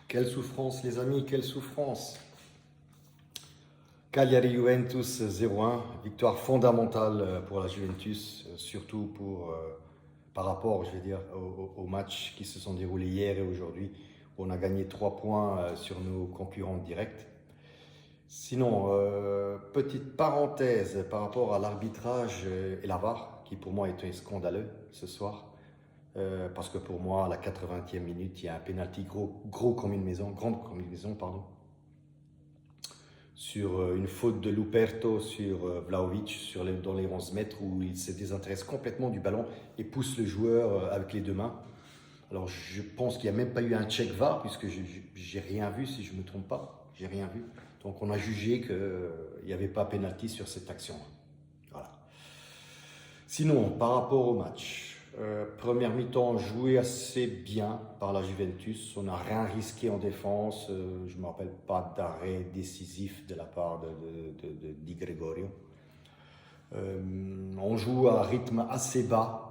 Quelle souffrance, les amis, quelle souffrance. Cagliari-Juventus 0-1, victoire fondamentale pour la Juventus, surtout par rapport, je vais dire, aux matchs qui se sont déroulés hier et aujourd'hui, où on a gagné 3 points sur nos concurrents directs. Sinon, petite parenthèse par rapport à l'arbitrage et la VAR, qui pour moi est scandaleux ce soir. Parce que pour moi, à la 80e minute, il y a un pénalty gros comme une maison, grande comme une maison, pardon, sur une faute de Luperto sur Vlahovic dans les 11 mètres où il se désintéresse complètement du ballon et pousse le joueur avec les deux mains. Alors je pense qu'il n'y a même pas eu un check VAR puisque j'ai rien vu, si je ne me trompe pas, j'ai rien vu. Donc on a jugé qu'il n'y avait pas pénalty sur cette action. Voilà. Sinon, par rapport au match, première mi-temps joué assez bien par la Juventus. On n'a rien risqué en défense. Je ne me rappelle pas d'arrêt décisif de la part de Di Gregorio. On joue à rythme assez bas.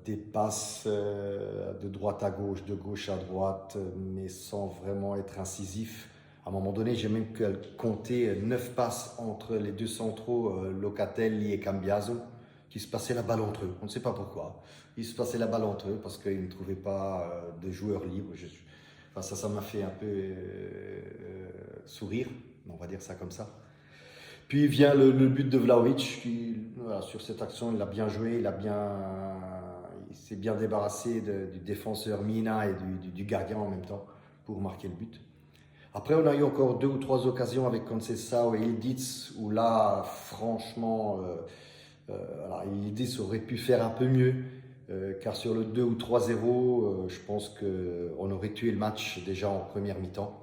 Des passes de droite à gauche, de gauche à droite, mais sans vraiment être incisif. À un moment donné, j'ai même compté 9 passes entre les deux centraux, Locatelli et Cambiaso, qui se passaient la balle entre eux. On ne sait pas pourquoi. Ils se passaient la balle entre eux parce qu'ils ne trouvaient pas de joueurs libres. Enfin, ça m'a fait un peu sourire, on va dire ça comme ça. Puis vient le but de Vlahovic, qui, voilà, sur cette action, il a bien joué, il s'est bien débarrassé du défenseur Mina et du gardien en même temps pour marquer le but. Après, on a eu encore 2 ou 3 occasions avec Conceição et Ildiz, où là, franchement, voilà, Ildiz aurait pu faire un peu mieux, car sur le 2 ou 3-0, je pense qu'on aurait tué le match déjà en première mi-temps.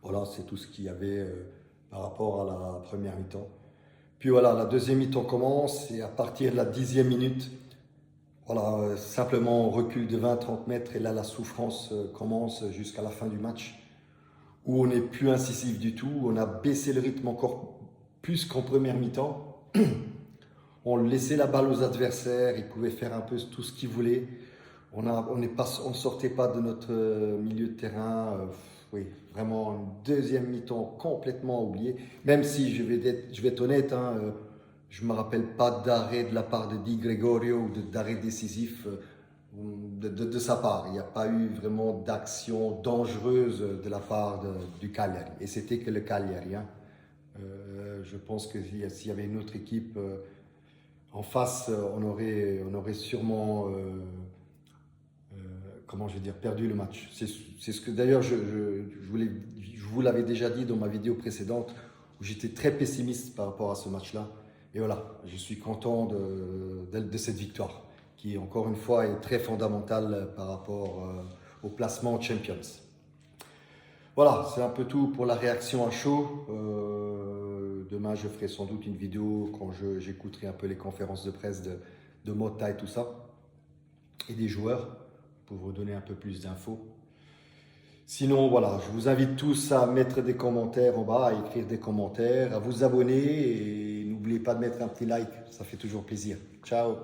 Voilà, c'est tout ce qu'il y avait par rapport à la première mi-temps. Puis voilà, la deuxième mi-temps commence et à partir de la 10e minute, voilà, simplement on recule de 20-30 mètres et là la souffrance commence jusqu'à la fin du match où on n'est plus incisif du tout, on a baissé le rythme encore plus qu'en première mi-temps. On laissait la balle aux adversaires, ils pouvaient faire un peu tout ce qu'ils voulaient. On ne sortait pas de notre milieu de terrain. Oui, vraiment une deuxième mi-temps complètement oubliée. Même si je vais être honnête, je ne me rappelle pas d'arrêt de la part de Di Gregorio ou d'arrêt décisif de sa part. Il n'y a pas eu vraiment d'action dangereuse de la part du Cagliari. Et c'était que le Cagliari. Je pense que s'il y avait une autre équipe en face, on aurait sûrement comment je vais dire, perdu le match. C'est ce que d'ailleurs je vous l'avais déjà dit dans ma vidéo précédente où j'étais très pessimiste par rapport à ce match-là. Et voilà, je suis content de cette victoire qui, encore une fois, est très fondamentale par rapport au placement Champions. Voilà, c'est un peu tout pour la réaction à chaud. Demain, je ferai sans doute une vidéo quand j'écouterai un peu les conférences de presse de Motta et tout ça, et des joueurs, pour vous donner un peu plus d'infos. Sinon, voilà, je vous invite tous à mettre des commentaires en bas, à écrire des commentaires, à vous abonner et n'oubliez pas de mettre un petit like, ça fait toujours plaisir. Ciao!